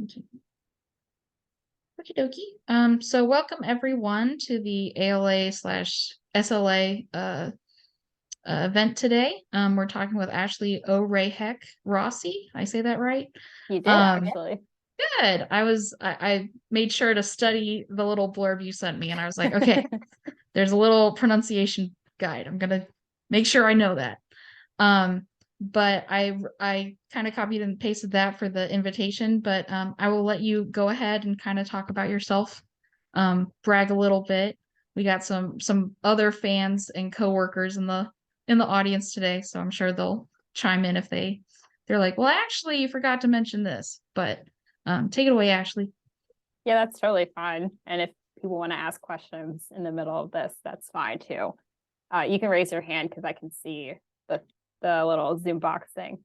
Okie dokie. So welcome everyone to the ALA/SLA event today. We're talking with Ashley Orehek Rossi. I say that right? You did Um, actually. Good. I made sure to study the little blurb you sent me, and I was like, okay, there's a little pronunciation guide. I'm gonna make sure I know that. But I kind of copied and pasted that for the invitation, but I will let you go ahead and kind of talk about yourself, brag a little bit. We got some other fans and coworkers in the audience today, so I'm sure they'll chime in if they're like, well, actually, you forgot to mention this. But take it away, Ashley. Yeah, that's totally fine. And if people want to ask questions in the middle of this, that's fine too. You can raise your hand because I can see the little Zoom box thing.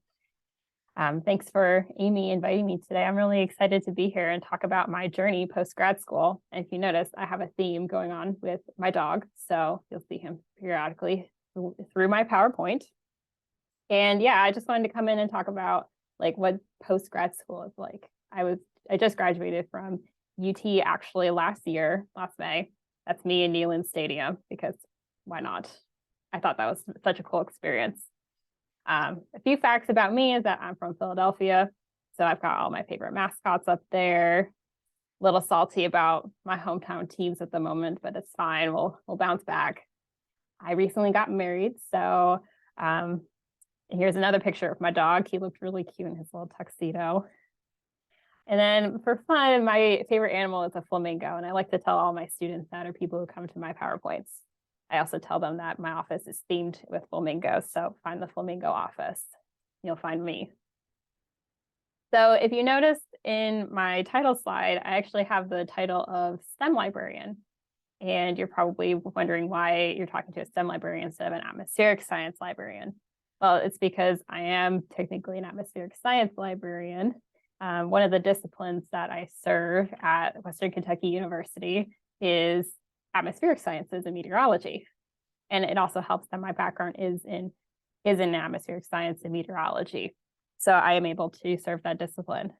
Thanks for Amy inviting me today. I'm really excited to be here and talk about my journey post-grad school. And if you notice, I have a theme going on with my dog. So you'll see him periodically through my PowerPoint. And yeah, I just wanted to come in and talk about like what post-grad school is like. I just graduated from UT actually last May. That's me in Neyland Stadium because why not? I thought that was such a cool experience. A few facts about me is that I'm from Philadelphia. So I've got all my favorite mascots up there. A little salty about my hometown teams at the moment, but it's fine. We'll bounce back. I recently got married. So and here's another picture of my dog. He looked really cute in his little tuxedo. And then for fun, my favorite animal is a flamingo. And I like to tell all my students that, or people who come to my PowerPoints. I also tell them that my office is themed with flamingos. So find the flamingo office. You'll find me. So if you notice in my title slide, I actually have the title of STEM librarian. And you're probably wondering why you're talking to a STEM librarian instead of an atmospheric science librarian. Well, it's because I am technically an atmospheric science librarian. One of the disciplines that I serve at Western Kentucky University is atmospheric sciences and meteorology. And it also helps that my background is in atmospheric science and meteorology. So I am able to serve that discipline.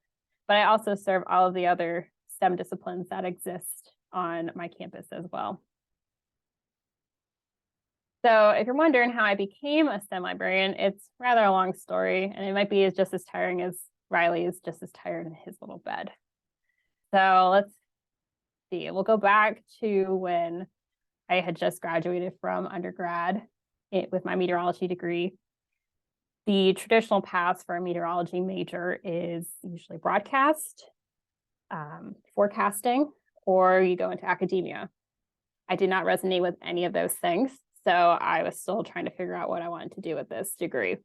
But I also serve all of the other STEM disciplines that exist on my campus as well. So if you're wondering how I became a STEM librarian, it's rather a long story, and it might be just as tiring as Riley is just as tired in his little bed. So let's see. We'll go back to when I had just graduated from undergrad with my meteorology degree. The traditional path for a meteorology major is usually broadcast, forecasting, or you go into academia. I did not resonate with any of those things, so I was still trying to figure out what I wanted to do with this degree.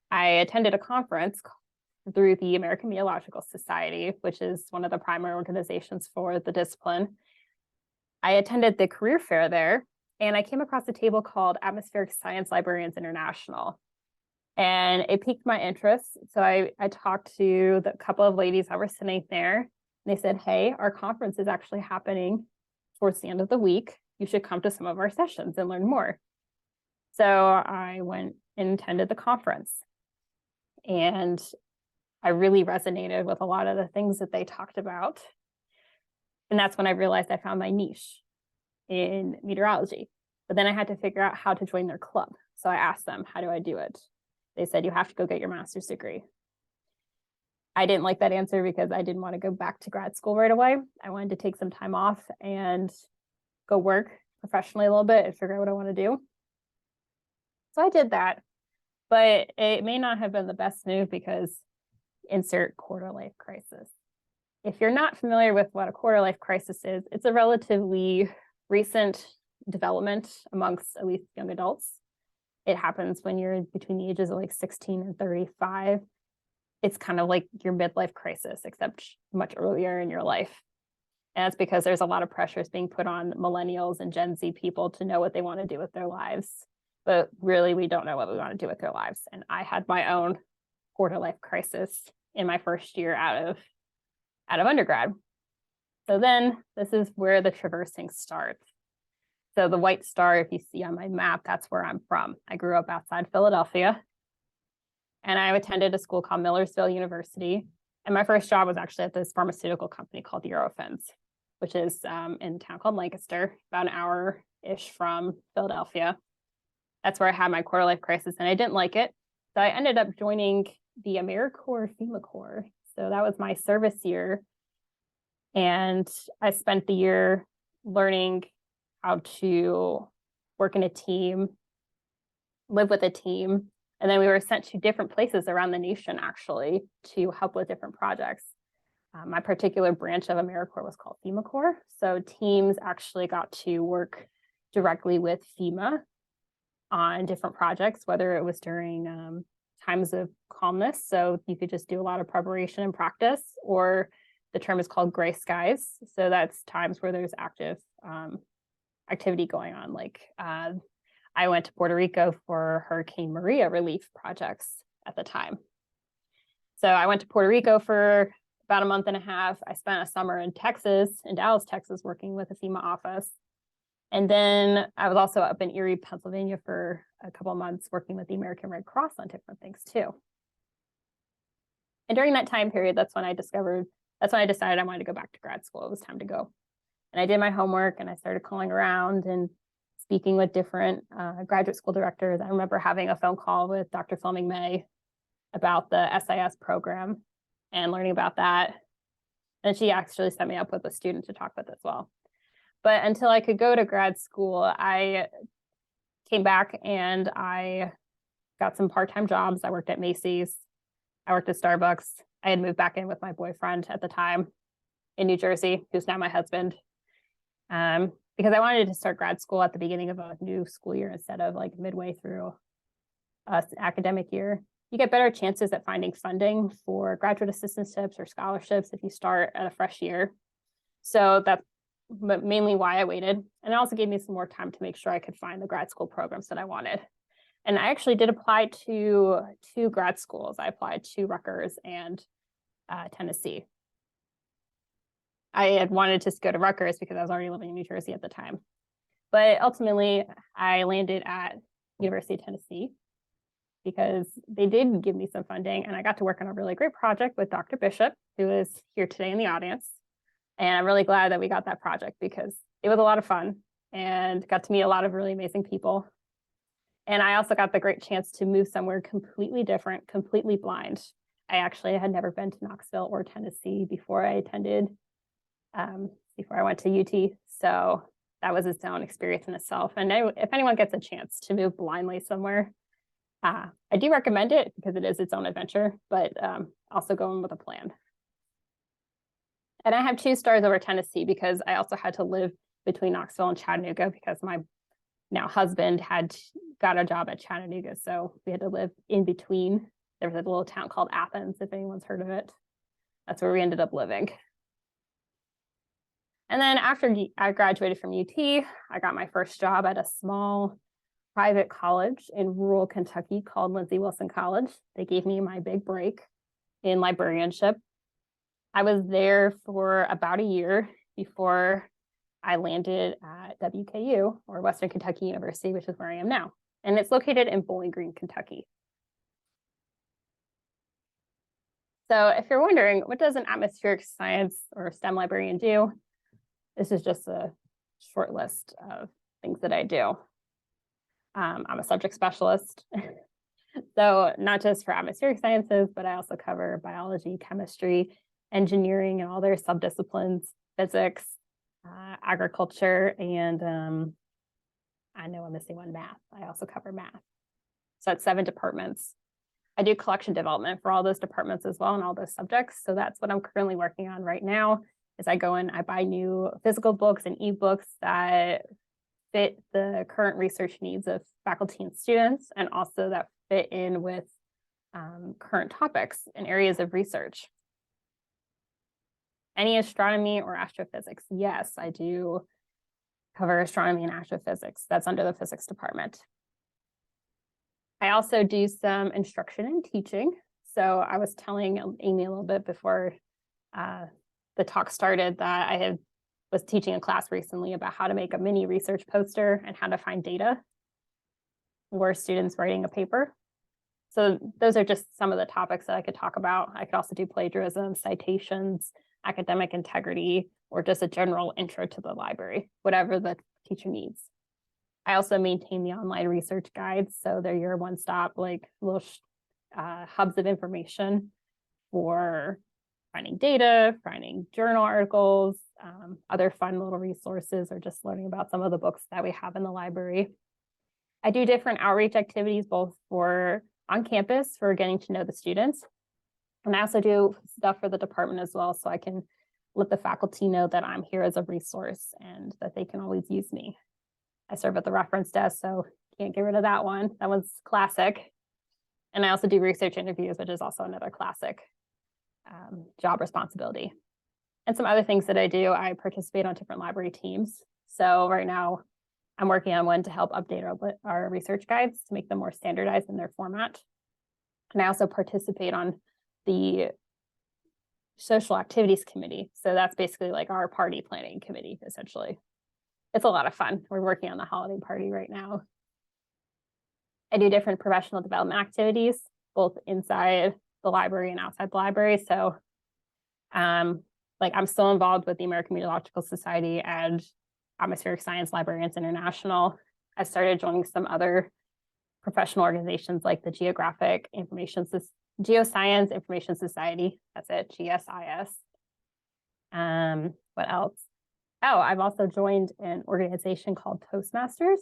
I attended a conference through the American Meteorological Society, which is one of the primary organizations for the discipline. I attended the career fair there, and I came across a table called Atmospheric Science Librarians International. And it piqued my interest. So I talked to the couple of ladies that were sitting there, and they said, hey, our conference is actually happening towards the end of the week. You should come to some of our sessions and learn more. So I went and attended the conference. And I really resonated with a lot of the things that they talked about. And that's when I realized I found my niche in meteorology. But then I had to figure out how to join their club. So I asked them, how do I do it? They said, you have to go get your master's degree. I didn't like that answer because I didn't want to go back to grad school right away. I wanted to take some time off and go work professionally a little bit and figure out what I want to do. So I did that, but it may not have been the best move because insert quarter life crisis. If you're not familiar with what a quarter life crisis is, it's a relatively recent development amongst at least young adults. It happens when you're between the ages of like 16 and 35. It's kind of like your midlife crisis, except much earlier in your life. And that's because there's a lot of pressures being put on millennials and Gen Z people to know what they want to do with their lives. But really, we don't know what we want to do with their lives. And I had my own quarter life crisis in my first year out of undergrad. So then this is where the traversing starts. So the white star, if you see on my map, that's where I'm from. I grew up outside Philadelphia, and I attended a school called Millersville University. And my first job was actually at this pharmaceutical company called Eurofins, which is in a town called Lancaster, about an hour-ish from Philadelphia. That's where I had my quarter life crisis, and I didn't like it. So I ended up joining the AmeriCorps FEMA Corps. So that was my service year. And I spent the year learning how to work in a team, live with a team. And then we were sent to different places around the nation, actually, to help with different projects. My particular branch of AmeriCorps was called FEMA Corps. So teams actually got to work directly with FEMA on different projects, whether it was during times of calmness. So you could just do a lot of preparation and practice, or the term is called gray skies. So that's times where there's active activity going on. Like I went to Puerto Rico for Hurricane Maria relief projects at the time. So I went to Puerto Rico for about a month and a half. I spent a summer in Texas, in Dallas, Texas, working with a FEMA office. And then I was also up in Erie, Pennsylvania for a couple of months working with the American Red Cross on different things too. And during that time period, that's when I decided I wanted to go back to grad school. It was time to go. And I did my homework and I started calling around and speaking with different graduate school directors. I remember having a phone call with Dr. Fleming May about the SIS program and learning about that. And she actually set me up with a student to talk with as well. But until I could go to grad school, I came back and I got some part-time jobs. I worked at Macy's. I worked at Starbucks. I had moved back in with my boyfriend at the time in New Jersey, who's now my husband, because I wanted to start grad school at the beginning of a new school year instead of like midway through an academic year. You get better chances at finding funding for graduate assistantships or scholarships if you start at a fresh year. So that's mainly why I waited. And it also gave me some more time to make sure I could find the grad school programs that I wanted. And I actually did apply to 2 grad schools. I applied to Rutgers and Tennessee. I had wanted to go to Rutgers because I was already living in New Jersey at the time. But ultimately, I landed at University of Tennessee because they did give me some funding, and I got to work on a really great project with Dr. Bishop, who is here today in the audience. And I'm really glad that we got that project because it was a lot of fun and got to meet a lot of really amazing people. And I also got the great chance to move somewhere completely different, completely blind. I actually had never been to Knoxville or Tennessee before I went to UT. So that was its own experience in itself. And if anyone gets a chance to move blindly somewhere, I do recommend it because it is its own adventure, but also go in with a plan. And I have 2 stars over Tennessee because I also had to live between Knoxville and Chattanooga because my now husband had got a job at Chattanooga. So we had to live in between. There was a little town called Athens, if anyone's heard of it. That's where we ended up living. And then after I graduated from UT, I got my first job at a small private college in rural Kentucky called Lindsey Wilson College. They gave me my big break in librarianship. I was there for about a year before I landed at WKU, or Western Kentucky University, which is where I am now. And it's located in Bowling Green, Kentucky. So if you're wondering, what does an atmospheric science or STEM librarian do? This is just a short list of things that I do. I'm a subject specialist. So not just for atmospheric sciences, but I also cover biology, chemistry, engineering, and all their subdisciplines, physics, agriculture, and I know I'm missing one, math. I also cover math. So that's 7 departments. I do collection development for all those departments as well and all those subjects. So that's what I'm currently working on right now is I go in, I buy new physical books and ebooks that fit the current research needs of faculty and students, and also that fit in with current topics and areas of research. Any astronomy or astrophysics? Yes, I do cover astronomy and astrophysics. That's under the physics department. I also do some instruction and teaching. So I was telling Amy a little bit before the talk started that I was teaching a class recently about how to make a mini research poster and how to find data for students writing a paper. So those are just some of the topics that I could talk about. I could also do plagiarism, citations, academic integrity, or just a general intro to the library, whatever the teacher needs. I also maintain the online research guides. So they're your one-stop, like little hubs of information for finding data, finding journal articles, other fun little resources, or just learning about some of the books that we have in the library. I do different outreach activities, both for on campus for getting to know the students. And I also do stuff for the department as well, so I can let the faculty know that I'm here as a resource and that they can always use me. I serve at the reference desk, so can't get rid of that one. That one's classic. And I also do research interviews, which is also another classic job responsibility. And some other things that I do, I participate on different library teams. So right now, I'm working on one to help update our research guides to make them more standardized in their format. And I also participate on the social activities committee. So that's basically like our party planning committee, essentially. It's a lot of fun. We're working on the holiday party right now. I do different professional development activities, both inside the library and outside the library. So like I'm still involved with the American Meteorological Society and Atmospheric Science Librarians International. I started joining some other professional organizations like the Geoscience Information Society. That's it, GSIS. What else? Oh, I've also joined an organization called Toastmasters,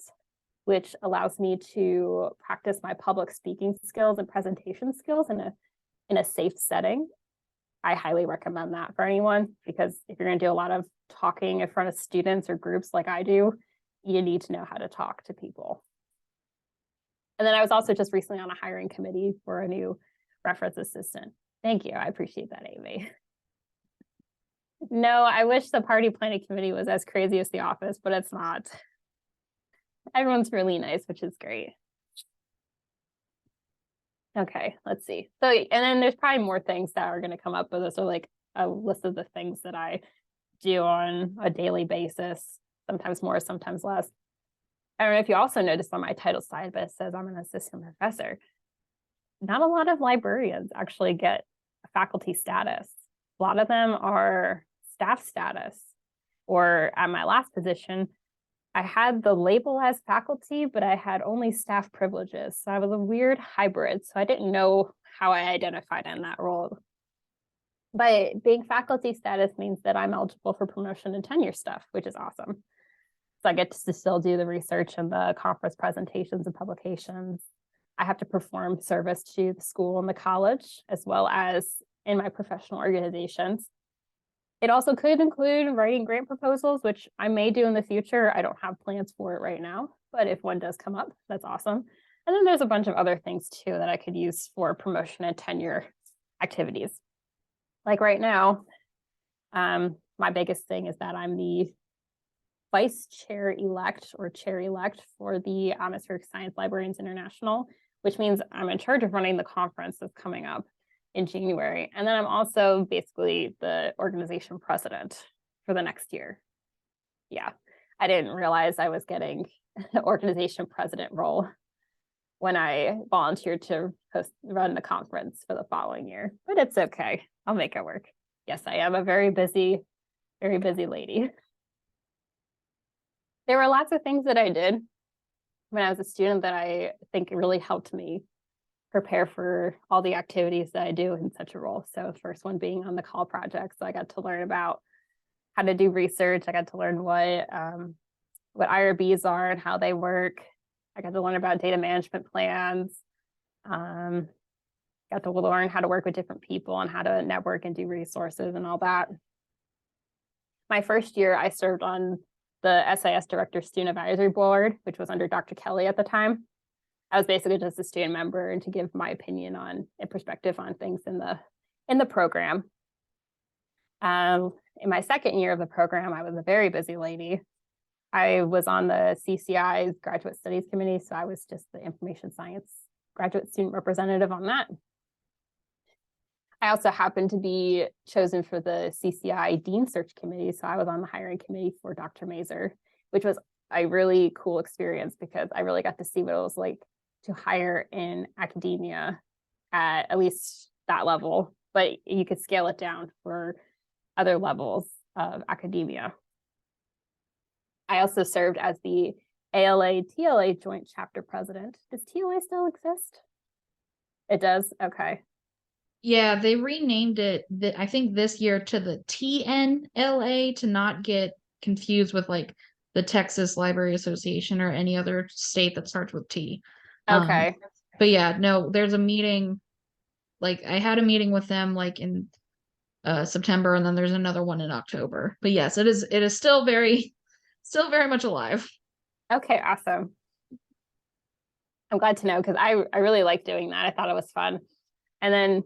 which allows me to practice my public speaking skills and presentation skills in a safe setting. I highly recommend that for anyone, because if you're going to do a lot of talking in front of students or groups like I do, you need to know how to talk to people. And then I was also just recently on a hiring committee for a new reference assistant. Thank you. I appreciate that, Amy. No, I wish the party planning committee was as crazy as the office, but it's not. Everyone's really nice, which is great. Okay, let's see. So, and then there's probably more things that are going to come up, but those are like a list of the things that I do on a daily basis, sometimes more, sometimes less. I don't know if you also noticed on my title slide, but it says I'm an assistant professor. Not a lot of librarians actually get faculty status. A lot of them are staff status, or at my last position, I had the label as faculty, but I had only staff privileges. So I was a weird hybrid. So I didn't know how I identified in that role. But being faculty status means that I'm eligible for promotion and tenure stuff, which is awesome. So I get to still do the research and the conference presentations and publications. I have to perform service to the school and the college, as well as in my professional organizations. It also could include writing grant proposals, which I may do in the future. I don't have plans for it right now, but if one does come up, that's awesome. And then there's a bunch of other things too that I could use for promotion and tenure activities. Like right now, my biggest thing is that I'm the vice chair-elect or chair-elect for the Atmospheric Science Librarians International, which means I'm in charge of running the conference that's coming up in January. And then I'm also basically the organization president for the next year. Yeah, I didn't realize I was getting the organization president role when I volunteered to run the conference for the following year, but it's okay. I'll make it work. Yes, I am a very busy lady. There were lots of things that I did when I was a student that I think really helped me prepare for all the activities that I do in such a role. So first one being on the call project. So I got to learn about how to do research. I got to learn what IRBs are and how they work. I got to learn about data management plans. Got to learn how to work with different people and how to network and do resources and all that. My first year, I served on the SIS Director Student Advisory Board, which was under Dr. Kelly at the time. I was basically just a student member and to give my opinion on and perspective on things in the program. In my second year of the program, I was a very busy lady. I was on the CCI's Graduate Studies Committee, so I was just the information science graduate student representative on that. I also happened to be chosen for the CCI Dean Search Committee, so I was on the hiring committee for Dr. Mazur, which was a really cool experience because I really got to see what it was like to hire in academia at least that level, but you could scale it down for other levels of academia. I also served as the ALA TLA Joint Chapter President. Does TLA still exist? It does? Okay. Yeah, they renamed it, I think this year, to the TNLA to not get confused with like the Texas Library Association or any other state that starts with T. Okay. But yeah, no, there's a meeting. Like I had a meeting with them like in September, and then there's another one in October. But yes, it is still very much alive. Okay, awesome. I'm glad to know because I really like doing that. I thought it was fun. And then,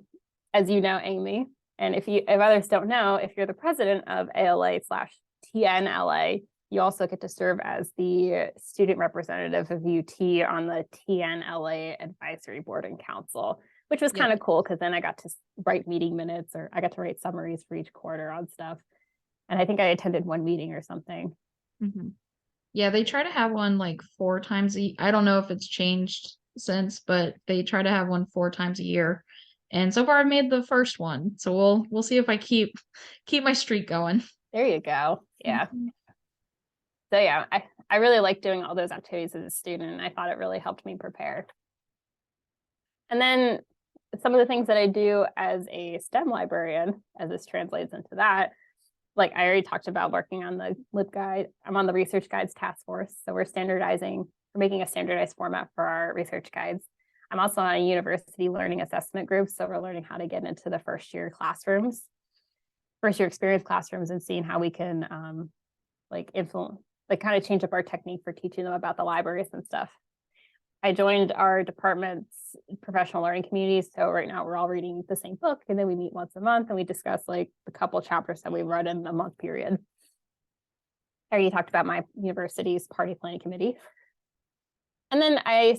as you know, Amy, and if others don't know, if you're the president of ALA/TNLA, you also get to serve as the student representative of UT on the TNLA Advisory Board and Council, which was kind of cool because then I got to write meeting minutes, or I got to write summaries for each quarter on stuff. And I think I attended one meeting or something. Mm-hmm. Yeah, they try to have one like 4 times I don't know if it's changed since, but they try to have one 4 times a year. And so far I've made the first one. So we'll see if I keep my streak going. There you go. Yeah. Mm-hmm. So yeah, I really like doing all those activities as a student, and I thought it really helped me prepare. And then some of the things that I do as a STEM librarian, as this translates into that, like I already talked about working on the LibGuide. I'm on the research guides task force. So we're making a standardized format for our research guides. I'm also on a university learning assessment group. So we're learning how to get into the first year experience classrooms, and seeing how we can kind of change up our technique for teaching them about the libraries and stuff. I joined our department's professional learning community. So right now we're all reading the same book, and then we meet once a month and we discuss like the couple chapters that we read in a month period. I already talked about my university's party planning committee. And then I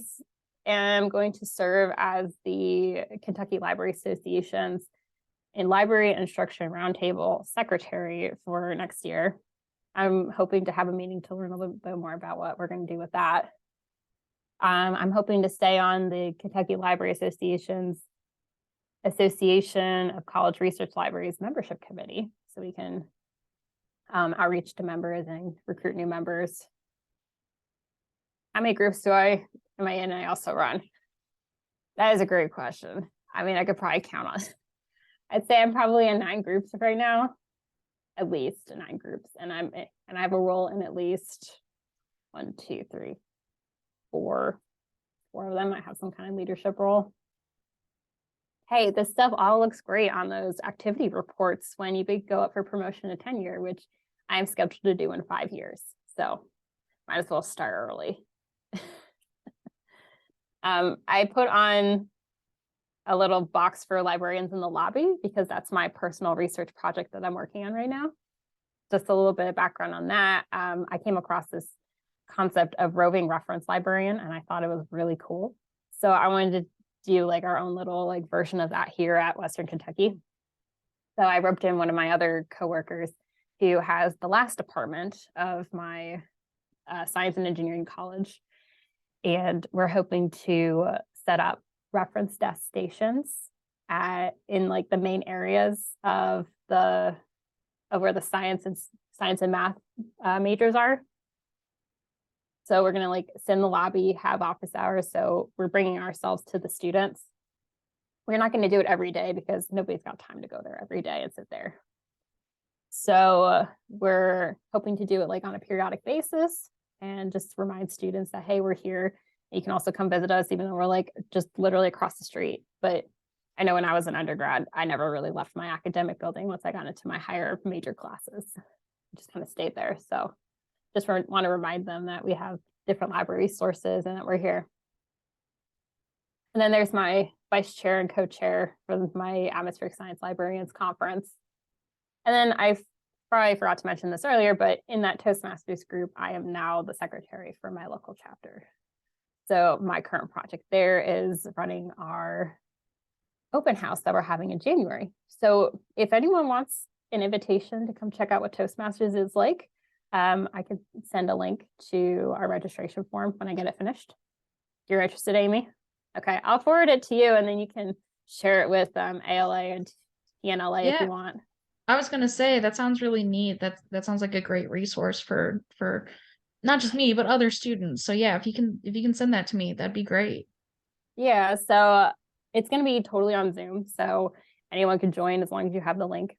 am going to serve as the Kentucky Library Association's Library Instruction Roundtable Secretary for next year. I'm hoping to have a meeting to learn a little bit more about what we're going to do with that. I'm hoping to stay on the Kentucky Library Association's Association of College Research Libraries membership committee, so we can outreach to members and recruit new members. How many groups am I in? I also run. That is a great question. I mean, I could probably count on. I'd say I'm probably in 9 groups right now, at least 9 groups, and I have a role in at least 1, 2, 3, 4 of them. I have some kind of leadership role. Hey, this stuff all looks great on those activity reports when you go up for promotion to tenure, which I am scheduled to do in 5 years. So might as well start early. I put on a little box for librarians in the lobby because that's my personal research project that I'm working on right now. Just a little bit of background on that. I came across this concept of roving reference librarian, and I thought it was really cool. So I wanted to do like our own little like version of that here at Western Kentucky. So I roped in one of my other coworkers who has the last department of my science and engineering college. And we're hoping to set up reference desk stations in like the main areas of where the science and math majors are. So we're gonna like sit in the lobby, have office hours. So we're bringing ourselves to the students. We're not gonna do it every day because nobody's got time to go there every day and sit there. So we're hoping to do it like on a periodic basis and just remind students that, hey, we're here. You can also come visit us, even though we're like just literally across the street. But I know when I was an undergrad, I never really left my academic building once I got into my higher major classes. I just kind of stayed there. So just want to remind them that we have different library resources and that we're here. And then there's my vice chair and co-chair for my Atmospheric Science Librarians Conference. And then I probably forgot to mention this earlier, but in that Toastmasters group, I am now the secretary for my local chapter. So my current project there is running our open house that we're having in January. So if anyone wants an invitation to come check out what Toastmasters is like, I could send a link to our registration form when I get it finished. You're interested, Amy? Okay, I'll forward it to you, and then you can share it with ALA and TNLA if you want. I was gonna say that sounds really neat. That sounds like a great resource for not just me but other students. So yeah, if you can send that to me, that'd be great. Yeah, so it's going to be totally on Zoom, so anyone can join as long as you have the link.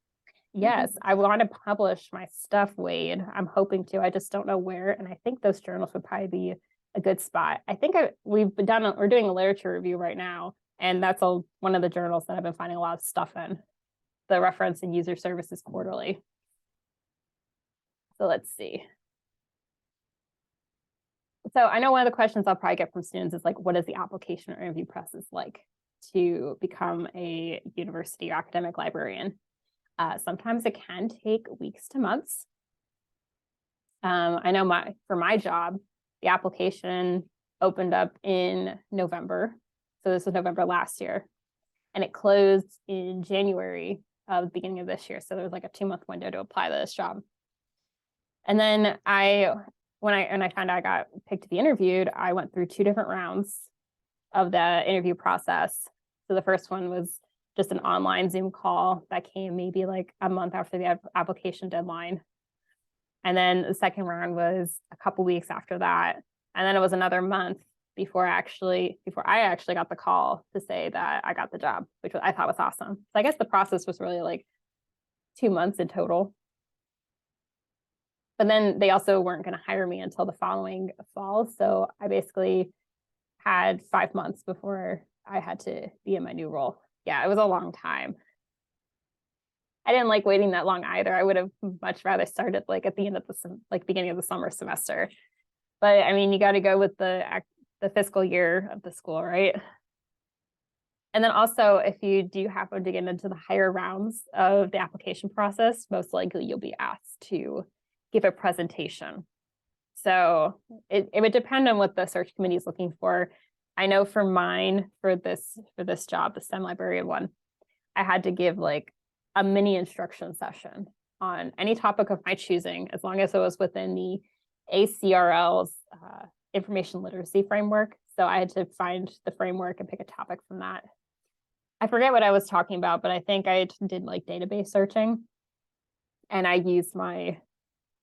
Yes, I want to publish my stuff, Wade. I'm hoping to. I just don't know where, and I think those journals would probably be a good spot. I think we're doing a literature review right now, and that's one of the journals that I've been finding a lot of stuff in, the Reference and User Services Quarterly. So let's see. So I know one of the questions I'll probably get from students is like, what is the application or interview process like to become a university or academic librarian? Sometimes it can take weeks to months. I know for my job, the application opened up in November. So this was November last year, and it closed in January of the beginning of this year. So there was like a 2-month window to apply to this job. And then when I found out I got picked to be interviewed, I went through 2 different rounds of the interview process. So the first one was just an online Zoom call that came maybe like a month after the application deadline. And then the second round was a couple weeks after that. And then it was another month before I actually got the call to say that I got the job, which I thought was awesome. So I guess the process was really like 2 months in total. But then they also weren't going to hire me until the following fall. So I basically had 5 months before I had to be in my new role. Yeah, it was a long time. I didn't like waiting that long either. I would have much rather started like at the end of the beginning of the summer semester. But I mean, you got to go with the fiscal year of the school, right? And then also, if you do happen to get into the higher rounds of the application process, most likely you'll be asked to give a presentation. So it would depend on what the search committee is looking for. I know for mine, for this job, the STEM librarian one, I had to give like a mini instruction session on any topic of my choosing, as long as it was within the ACRL's information literacy framework. So I had to find the framework and pick a topic from that. I forget what I was talking about, but I think I did like database searching, and I used my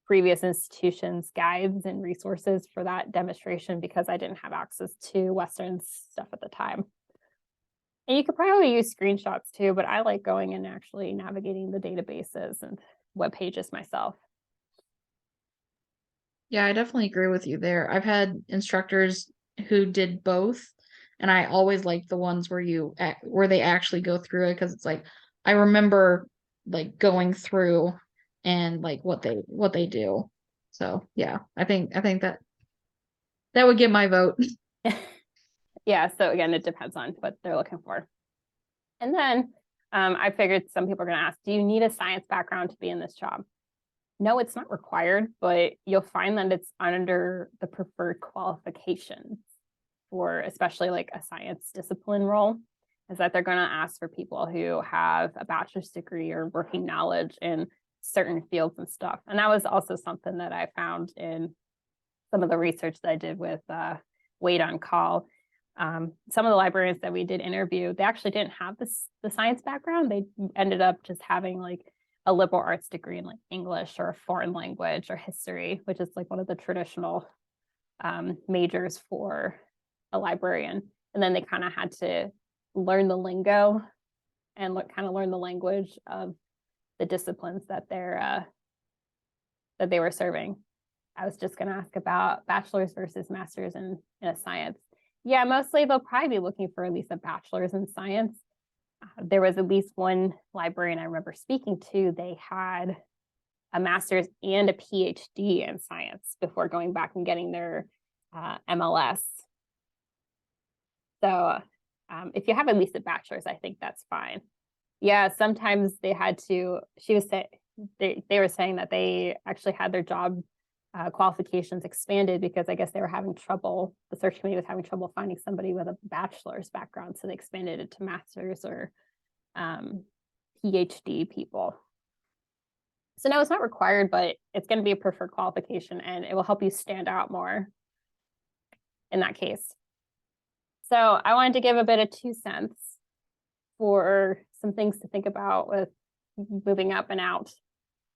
previous institutions' guides and resources for that demonstration because I didn't have access to Western stuff at the time. And you could probably use screenshots too, but I like going and actually navigating the databases and web pages myself. Yeah, I definitely agree with you there. I've had instructors who did both, and I always like the ones where they actually go through it, because it's like I remember like going through and like what they do. So yeah, I think that would get my vote. Yeah, so again, it depends on what they're looking for. And then I figured some people are going to ask, do you need a science background to be in this job? No, it's not required, but you'll find that it's under the preferred qualifications for especially like a science discipline role, is that they're going to ask for people who have a bachelor's degree or working knowledge in certain fields and stuff. And that was also something that I found in some of the research that I did with Wade on Call. Some of the librarians that we did interview, they actually didn't have the science background. They ended up just having like a liberal arts degree in like English or a foreign language or history, which is like one of the traditional majors for a librarian. And then they kind of had to learn the lingo and learn the language of the disciplines that they were serving. I was just going to ask about bachelor's versus master's in a science. Yeah, mostly they'll probably be looking for at least a bachelor's in science. There was at least one librarian I remember speaking to, they had a master's and a PhD in science before going back and getting their MLS. So if you have at least a bachelor's, I think that's fine. Yeah, sometimes they had to, they were saying that they actually had their job qualifications expanded because I guess they were having trouble, the search committee was having trouble finding somebody with a bachelor's background. So they expanded it to master's or PhD people. So no, it's not required, but it's going to be a preferred qualification and it will help you stand out more in that case. So I wanted to give a bit of 2 cents for some things to think about with moving up and out.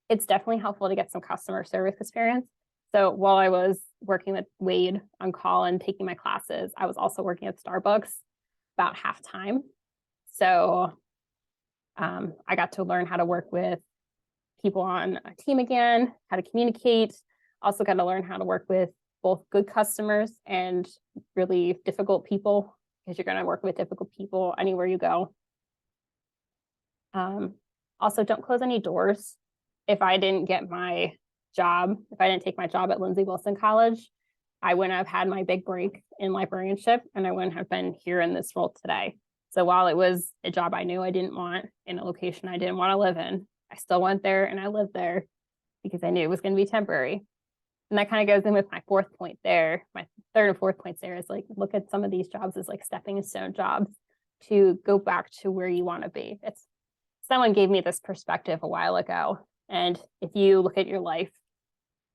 It's definitely helpful to get some customer service experience. So while I was working with Wade on call and taking my classes, I was also working at Starbucks about half time. So I got to learn how to work with people on a team again, how to communicate. Also got to learn how to work with both good customers and really difficult people, because you're going to work with difficult people anywhere you go. Also, don't close any doors. If I didn't get my job, if I didn't take my job at Lindsey Wilson College, I wouldn't have had my big break in librarianship, and I wouldn't have been here in this role today. So while it was a job I knew I didn't want in a location I didn't want to live in, I still went there and I lived there because I knew it was going to be temporary. And that kind of goes in with my fourth point there. My third and fourth points there is like, look at some of these jobs as like stepping stone jobs to go back to where you want to be. It's someone gave me this perspective a while ago. And if you look at your life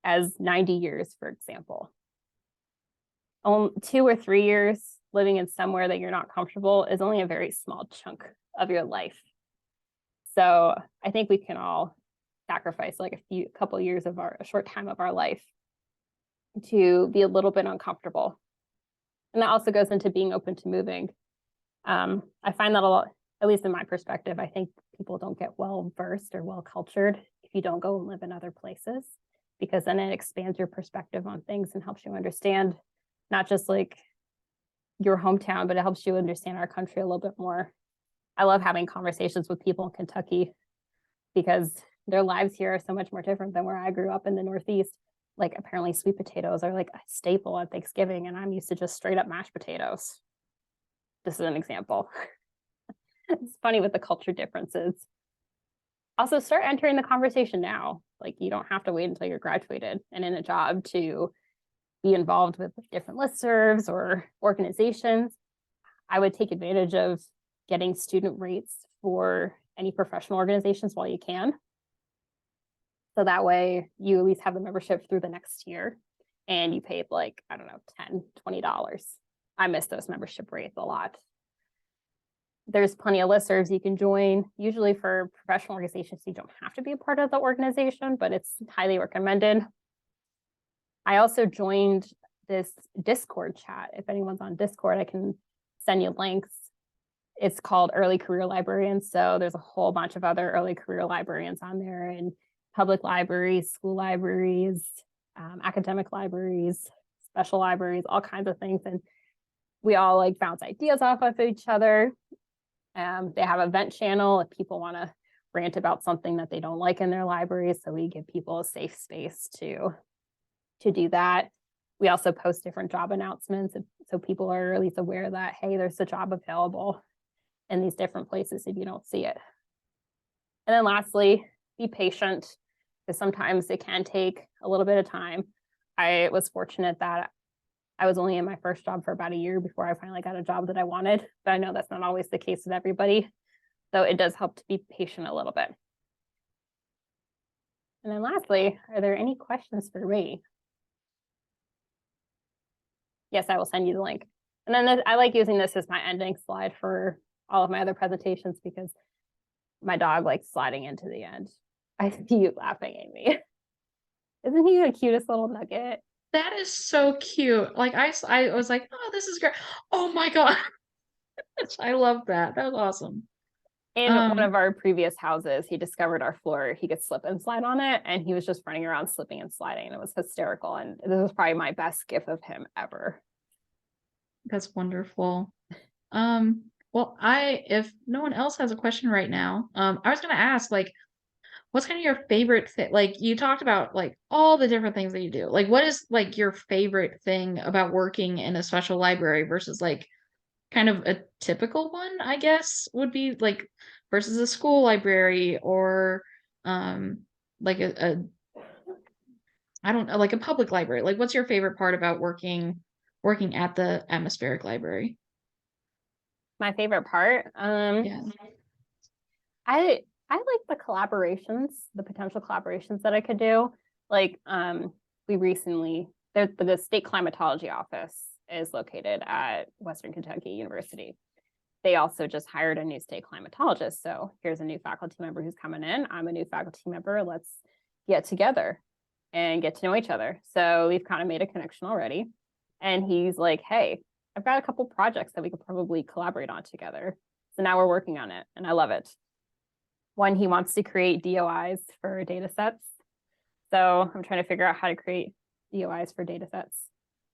as 90 years, for example, 2 or 3 years living in somewhere that you're not comfortable is only a very small chunk of your life. So I think we can all sacrifice like a couple years of a short time of our life to be a little bit uncomfortable. And that also goes into being open to moving. I find that a lot, at least in my perspective, I think people don't get well versed or well cultured if you don't go and live in other places, because then it expands your perspective on things and helps you understand not just like your hometown, but it helps you understand our country a little bit more. I love having conversations with people in Kentucky because their lives here are so much more different than where I grew up in the Northeast. Like apparently sweet potatoes are like a staple at Thanksgiving, and I'm used to just straight up mashed potatoes. This is an example. It's funny with the culture differences. Also, start entering the conversation now. Like you don't have to wait until you're graduated and in a job to be involved with different listservs or organizations. I would take advantage of getting student rates for any professional organizations while you can. So that way you at least have the membership through the next year and you paid like, I don't know, $10, $20. I miss those membership rates a lot. There's plenty of listservs you can join. Usually for professional organizations, you don't have to be a part of the organization, but it's highly recommended. I also joined this Discord chat. If anyone's on Discord, I can send you links. It's called Early Career Librarians. So there's a whole bunch of other early career librarians on there, and public libraries, school libraries, academic libraries, special libraries, all kinds of things. And we all like bounce ideas off of each other. They have an event channel if people want to rant about something that they don't like in their libraries. So we give people a safe space to do that. We also post different job announcements so people are at least aware that, hey, there's a job available in these different places if you don't see it. And then lastly, be patient, because sometimes it can take a little bit of time. I was fortunate that I was only in my first job for about a year before I finally got a job that I wanted, but I know that's not always the case with everybody. So it does help to be patient a little bit. And then lastly, are there any questions for me? Yes, I will send you the link. And then I like using this as my ending slide for all of my other presentations because my dog likes sliding into the end. I see you laughing at me. Isn't he the cutest little nugget? That is so cute. Like I was like, oh, this is great. Oh my God. I love that. That was awesome. In one of our previous houses, he discovered our floor. He could slip and slide on it, and he was just running around slipping and sliding, and it was hysterical. And this was probably my best gift of him ever. That's wonderful. Well, if no one else has a question right now, I was gonna ask, like, what's kind of your favorite thing? Like, you talked about like all the different things that you do. Like, what is like your favorite thing about working in a special library versus like kind of a typical one, I guess, would be like versus a school library or like I don't know, like a public library. Like what's your favorite part about working at the atmospheric library? My favorite part, Yeah. I like the collaborations, the potential collaborations that I could do. Like we recently, the state climatology office is located at Western Kentucky University. They also just hired a new state climatologist. So here's a new faculty member who's coming in. I'm a new faculty member. Let's get together and get to know each other. So we've kind of made a connection already. And he's like, hey, I've got a couple projects that we could probably collaborate on together. So now we're working on it, and I love it. One, he wants to create DOIs for data sets. So I'm trying to figure out how to create DOIs for data sets,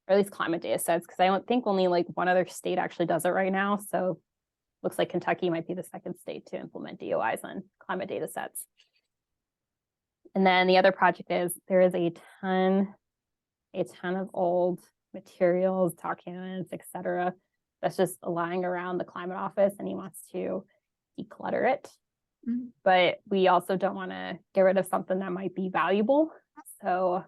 or at least climate data sets, because I don't think only like one other state actually does it right now. So looks like Kentucky might be the second state to implement DOIs on climate data sets. And then the other project is there is a ton of old materials, documents, etc., that's just lying around the climate office, and he wants to declutter it. Mm-hmm. But we also don't want to get rid of something that might be valuable. So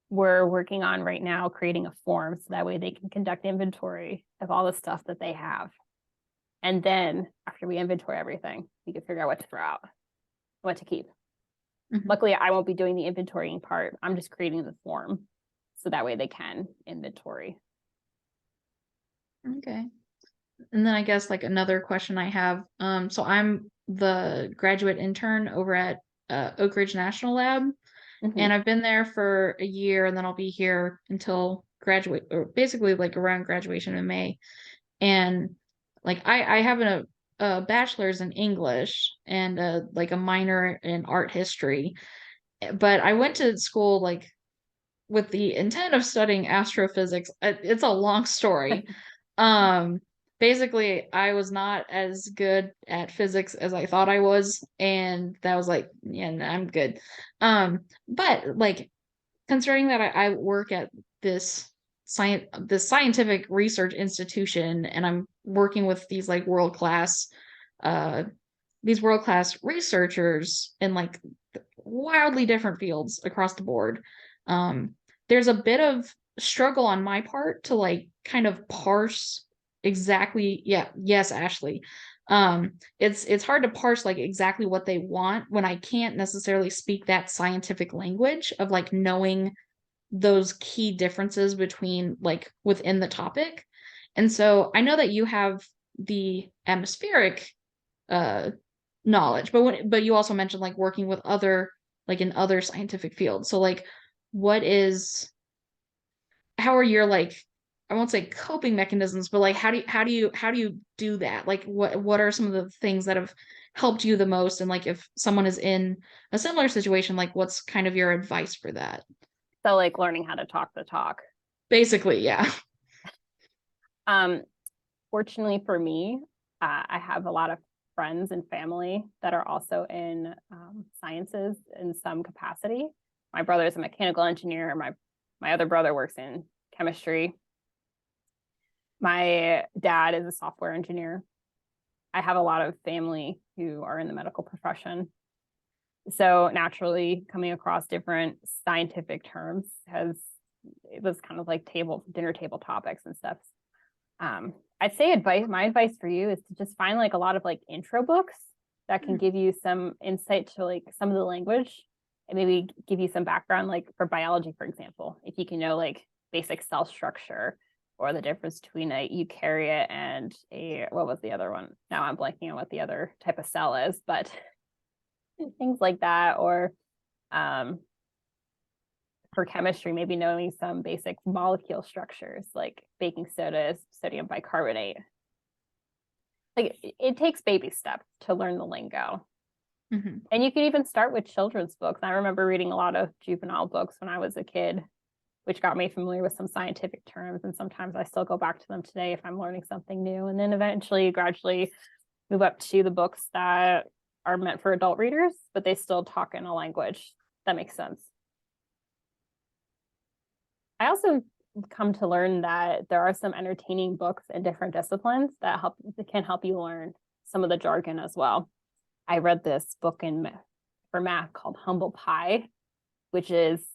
we're working on right now creating a form so that way they can conduct inventory of all the stuff that they have. And then after we inventory everything, we can figure out what to throw out, what to keep. Mm-hmm. Luckily, I won't be doing the inventorying part. I'm just creating the form so that way they can inventory. Okay. And then I guess like another question I have, so I'm the graduate intern over at Oak Ridge National Lab, mm-hmm. and I've been there for a year, and then I'll be here until graduate, or basically like around graduation in May. And like I have a bachelor's in English and like a minor in art history, but I went to school like with the intent of studying astrophysics. It's a long story. Basically, I was not as good at physics as I thought I was, and that was like, yeah, I'm good. But like, considering that I work at this scientific research institution, and I'm working with these like world-class researchers in like wildly different fields across the board, there's a bit of struggle on my part to like kind of parse exactly, yes, Ashley. It's hard to parse like exactly what they want when I can't necessarily speak that scientific language of like knowing those key differences between like within the topic. And so I know that you have the atmospheric knowledge, but you also mentioned like working with other, like in other scientific fields. So like how are your like, I won't say coping mechanisms, but like how do you do that? Like what are some of the things that have helped you the most? And like if someone is in a similar situation, like what's kind of your advice for that? So like learning how to talk the talk. Basically, yeah. Fortunately for me, I have a lot of friends and family that are also in sciences in some capacity. My brother is a mechanical engineer. My other brother works in chemistry. My dad is a software engineer. I have a lot of family who are in the medical profession. So naturally, coming across different scientific terms it was kind of like dinner table topics and stuff. I'd say my advice for you is to just find like a lot of like intro books that can give you some insight to like some of the language and maybe give you some background, like for biology, for example, if you can know like basic cell structure or the difference between a eukaryote and what was the other one? Now I'm blanking on what the other type of cell is, but things like that. Or for chemistry, maybe knowing some basic molecule structures like baking soda is sodium bicarbonate. Like it takes baby steps to learn the lingo. Mm-hmm. And you can even start with children's books. I remember reading a lot of juvenile books when I was a kid, which got me familiar with some scientific terms. And sometimes I still go back to them today if I'm learning something new. And then eventually, gradually move up to the books that are meant for adult readers, but they still talk in a language that makes sense. I also come to learn that there are some entertaining books in different disciplines that can help you learn some of the jargon as well. I read this book for math called Humble Pie, which is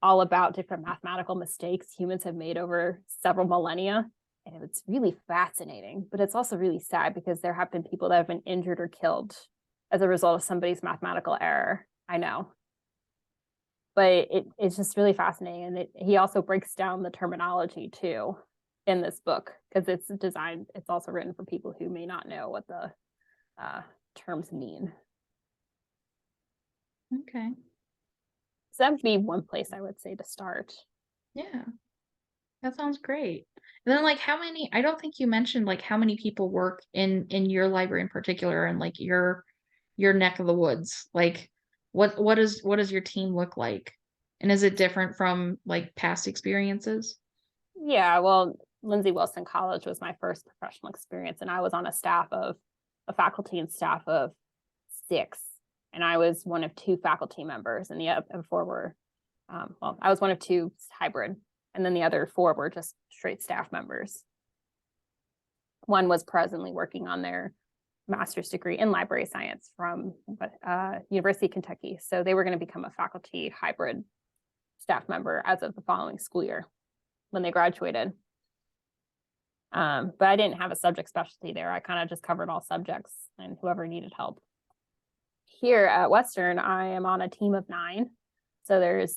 all about different mathematical mistakes humans have made over several millennia. And it's really fascinating, but it's also really sad because there have been people that have been injured or killed as a result of somebody's mathematical error. I know. But it's just really fascinating. And he also breaks down the terminology too. in this book because it's designed, it's also written for people who may not know what the terms mean. Okay. So that would be one place I would say to start. Yeah. That sounds great. And then like how many, I don't think you mentioned like how many people work in your library in particular and like your neck of the woods. Like what does your team look like? And is it different from like past experiences? Yeah, well, Lindsay Wilson College was my first professional experience, and I was on a faculty and staff of 6, and I was one of 2 faculty members, and the other 4 were, well, I was one of 2 hybrid, and then the other 4 were just straight staff members. One was presently working on their master's degree in library science from University of Kentucky, so they were going to become a faculty hybrid staff member as of the following school year when they graduated. But I didn't have a subject specialty there. I kind of just covered all subjects and whoever needed help. Here at Western, I am on a team of 9. So there's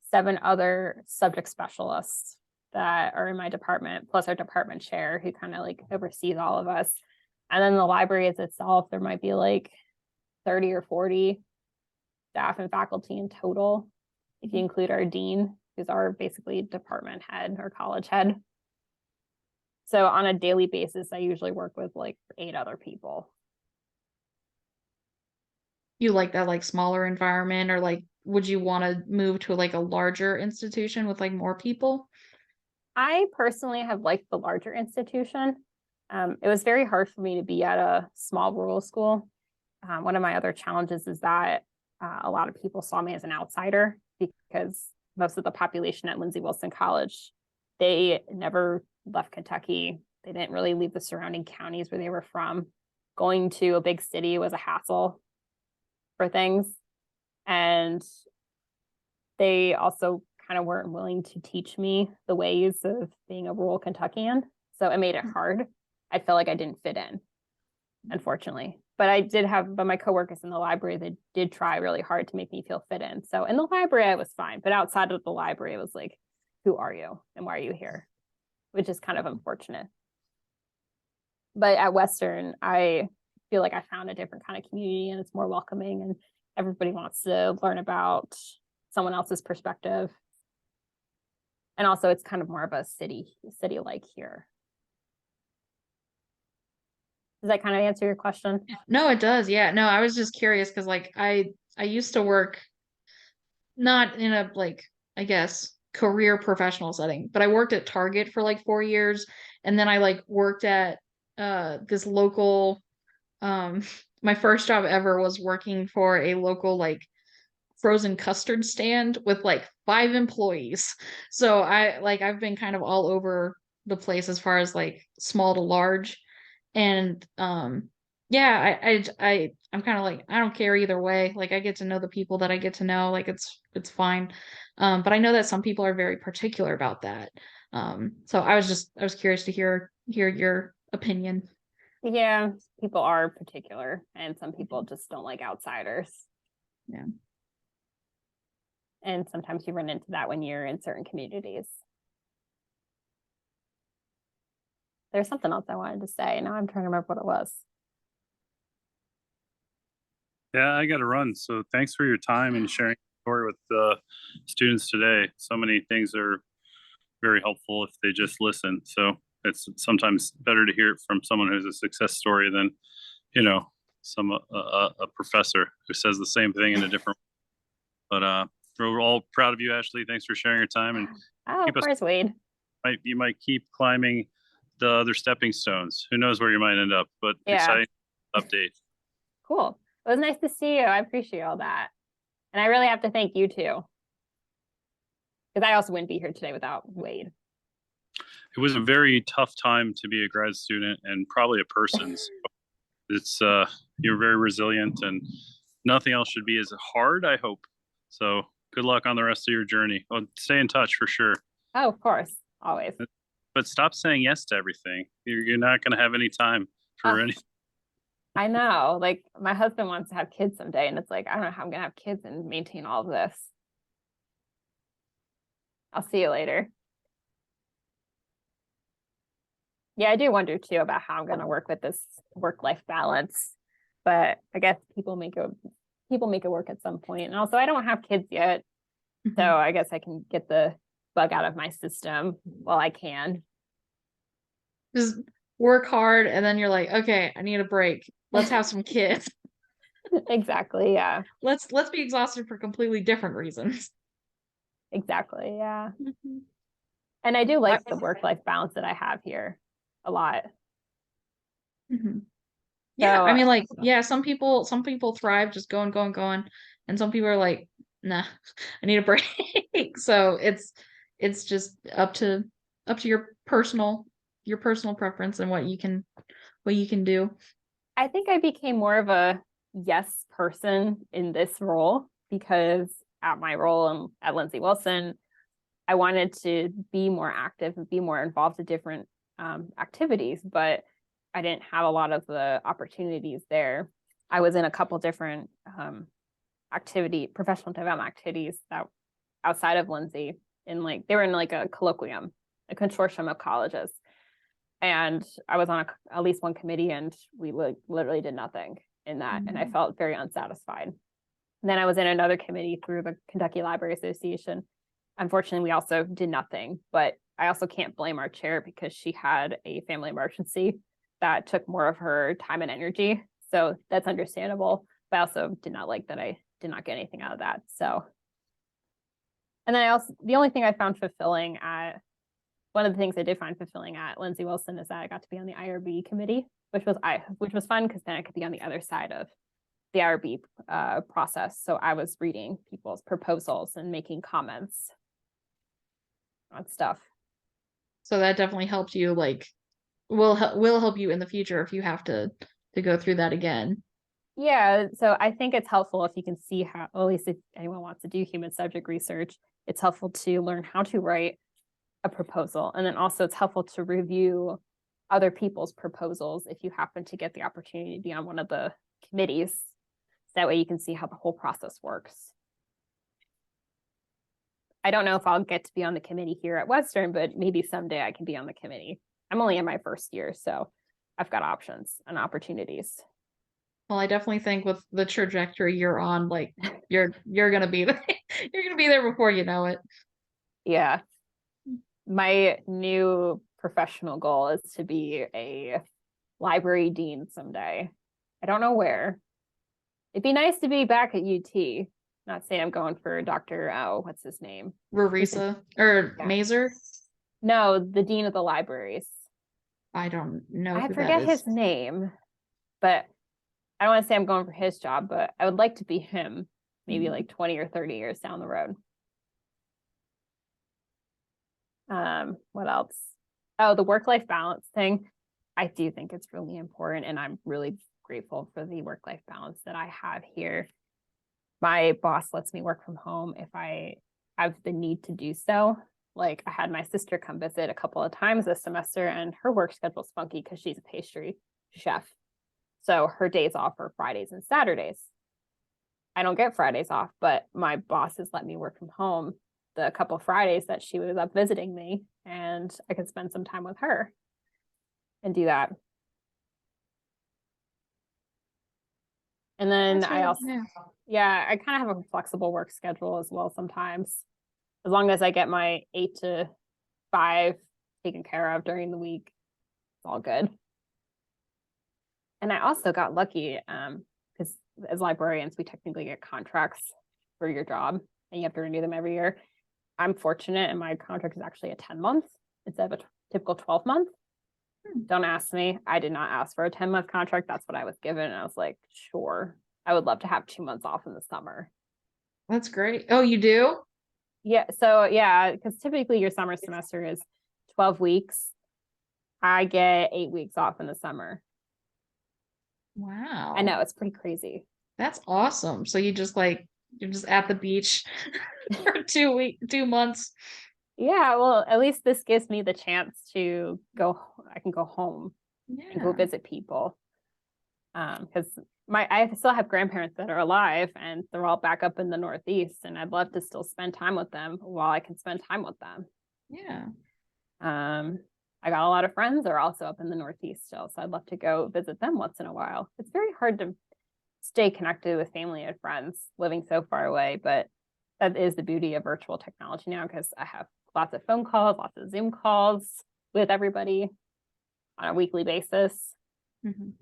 7 other subject specialists that are in my department, plus our department chair who kind of like oversees all of us. And then the library itself, there might be like 30 or 40 staff and faculty in total, if you include our dean, who's our basically department head or college head. So on a daily basis, I usually work with like 8 other people. You like that like smaller environment or like would you want to move to like a larger institution with like more people? I personally have liked the larger institution. It was very hard for me to be at a small rural school. One of my other challenges is that a lot of people saw me as an outsider because most of the population at Lindsay Wilson College, they never left Kentucky. They didn't really leave the surrounding counties where they were from. Going to a big city was a hassle for things. And they also kind of weren't willing to teach me the ways of being a rural Kentuckian. So it made it hard. I felt like I didn't fit in, unfortunately. But my coworkers in the library, they did try really hard to make me feel fit in. So in the library, I was fine. But outside of the library, it was like, who are you and why are you here? Which is kind of unfortunate. But at Western, I feel like I found a different kind of community and it's more welcoming and everybody wants to learn about someone else's perspective. And also it's kind of more of a city like here. Does that kind of answer your question? No, it does. Yeah. No, I was just curious because like I used to work not in a like I guess career professional setting, but I worked at Target for like 4 years and then I like worked at this local my first job ever was working for a local like frozen custard stand with like 5 employees. So I've been kind of all over the place as far as like small to large. And yeah, I'm kind of like I don't care either way. Like I get to know the people that I get to know, like it's fine. But I know that some people are very particular about that. So I was curious to hear your opinion. Yeah, people are particular and some people just don't like outsiders. Yeah. And sometimes you run into that when you're in certain communities. There's something else I wanted to say. Now I'm trying to remember what it was. Yeah, I got to run. So thanks for your time and sharing your story with the students today. So many things are very helpful if they just listen. So it's sometimes better to hear it from someone who's a success story than, some a professor who says the same thing in a different. But we're all proud of you, Ashley. Thanks for sharing your time and Of course, Wade. You might keep climbing the other stepping stones. Who knows where you might end up? But Yeah. exciting update. Cool. It was nice to see you. I appreciate all that. And I really have to thank you too. Because I also wouldn't be here today without Wade. It was a very tough time to be a grad student and probably a person. So it's you're very resilient and nothing else should be as hard, I hope. So good luck on the rest of your journey. Well, stay in touch for sure. Oh, of course. Always. But stop saying yes to everything. You're not going to have any time for anything. I know. Like my husband wants to have kids someday and it's like, I don't know how I'm going to have kids and maintain all of this. I'll see you later. Yeah, I do wonder too about how I'm going to work with this work-life balance, but I guess people make it work at some point. And also, I don't have kids yet, so I guess I can get the bug out of my system while I can. Just work hard, and then you're like, okay, I need a break. Let's have some kids. Exactly. Yeah. Let's be exhausted for completely different reasons. Exactly. Yeah. And I do like the work-life balance that I have here a lot. Yeah, I So mean, like, yeah, some people thrive just going, and some people are like, nah, I need a break. So it's just up to your personal preference and what you can do. I think I became more of a yes person in this role because at my role at Lindsay Wilson, I wanted to be more active and be more involved in different activities, but I didn't have a lot of the opportunities there. I was in a couple different professional development activities that outside of Lindsay, they were in like a colloquium, a consortium of colleges. And I was on at least one committee, and we literally did nothing in that. And I felt very unsatisfied. And then I was in another committee through the Kentucky Library Association. Unfortunately, we also did nothing, but I also can't blame our chair because she had a family emergency that took more of her time and energy. So that's understandable. But I also did not like that I did not get anything out of that. So, and then the only thing I found fulfilling one of the things I did find fulfilling at Lindsay Wilson is that I got to be on the IRB committee, which was fun because then I could be on the other side of the IRB process. So I was reading people's proposals and making comments on stuff. So that definitely helped you, like, will help you in the future if you have to go through that again. Yeah, so I think it's helpful if you can see how, at least if anyone wants to do human subject research, it's helpful to learn how to write a proposal. And then also it's helpful to review other people's proposals if you happen to get the opportunity to be on one of the committees. So that way you can see how the whole process works. I don't know if I'll get to be on the committee here at Western, but maybe someday I can be on the committee. I'm only in my first year, so I've got options and opportunities. Well, I definitely think with the trajectory you're on, like, you're gonna be there. You're gonna be there before you know it. Yeah. My new professional goal is to be a library dean someday. I don't know where. It'd be nice to be back at UT. Not saying I'm going for Dr. What's his name? Rarisa or Yeah. Mazer? No, the dean of the libraries. I don't know. I who forget that is. his name, but I don't want to say I'm going for his job, but I would like to be him maybe like 20 or 30 years down the road. What else? Oh, the work-life balance thing. I do think it's really important, and I'm really grateful for the work-life balance that I have here. My boss lets me work from home if I have the need to do so. Like, I had my sister come visit a couple of times this semester, and her work schedule's funky because she's a pastry chef. So her days off are Fridays and Saturdays. I don't get Fridays off, but my boss has let me work from home the couple of Fridays that she was up visiting me, and I could spend some time with her and do that. And then I also, yeah, I kind of have a flexible work schedule as well sometimes, as long as I get my 8 to 5 taken care of during the week, it's all good. And I also got lucky because as librarians, we technically get contracts for your job and you have to renew them every year. I'm fortunate and my contract is actually a 10-month instead of a typical 12-month. Don't ask me. I did not ask for a 10-month contract. That's what I was given. And I was like, sure, I would love to have 2 months off in the summer. That's great. Oh, you do? Yeah. So yeah, because typically your summer semester is 12 weeks. I get 8 weeks off in the summer. Wow. I know, it's pretty crazy. That's awesome. So you're just at the beach for 2 months. Yeah, well, at least this gives me the chance to go. I can go home and go visit people. Because I still have grandparents that are alive and they're all back up in the Northeast, and I'd love to still spend time with them while I can spend time with them. Yeah. I got a lot of friends that are also up in the Northeast still, so I'd love to go visit them once in a while. It's very hard to stay connected with family and friends living so far away, but that is the beauty of virtual technology now, because I have lots of phone calls, lots of Zoom calls with everybody on a weekly basis. Mhm.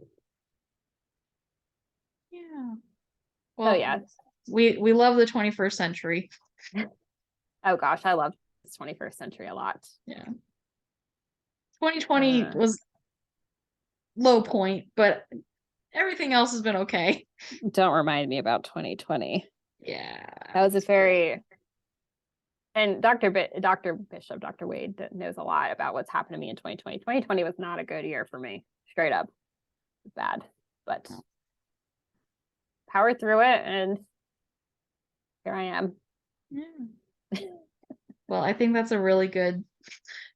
Yeah. So Well, yeah. we love the 21st century. Oh gosh, I love this 21st century a lot. Yeah. 2020 Uh, was low point, but everything else has been okay. Don't remind me about 2020. Yeah. That was a very, and Dr. Bishop, Dr. Wade knows a lot about what's happened to me in 2020. 2020 was not a good year for me, straight up. Bad, but powered through it, and here I am. Yeah. Well, I think that's a really good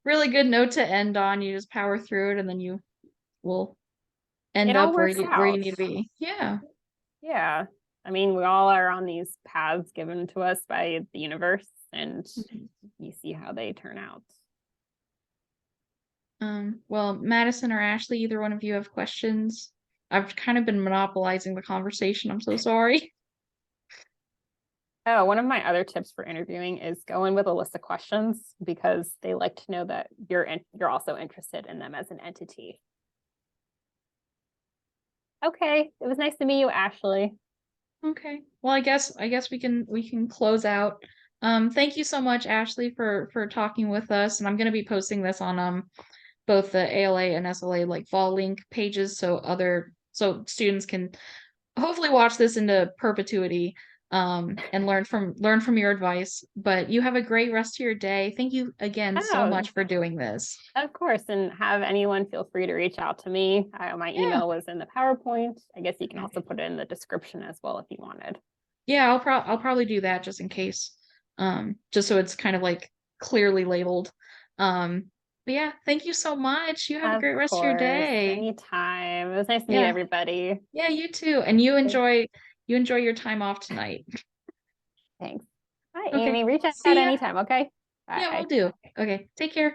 note to end on. You just power through it, and then you will end It all up where works you need out. to be. Yeah. Yeah. I mean, we all are on these paths given to us by the universe, and you see how they turn out. Well, Madison or Ashley, either one of you have questions? I've kind of been monopolizing the conversation. I'm so sorry. Oh, one of my other tips for interviewing is go in with a list of questions, because they like to know that you're also interested in them as an entity. Okay, it was nice to meet you, Ashley. Okay. Well, I guess we can close out. Thank you so much, Ashley, for talking with us. And I'm gonna be posting this on both the ALA and SLA like fall link pages, so students can hopefully watch this into perpetuity and learn from your advice. But you have a great rest of your day. Thank you again so Oh, much for doing this. of course, and have anyone feel free to reach out to me. My Yeah. email was in the PowerPoint. I guess you can also put it in the description as well if you wanted. Yeah, I'll probably do that just in case. Just so it's kind of like clearly labeled. But yeah, thank you so much. You have a Of great rest of your course, day. anytime. It was nice to meet Yeah. everybody. Yeah, you too. And you enjoy your time off tonight. Thanks. Bye, Okay. Amy. Reach out See ya. anytime, okay? Yeah, Bye. we'll do. Okay. Take care.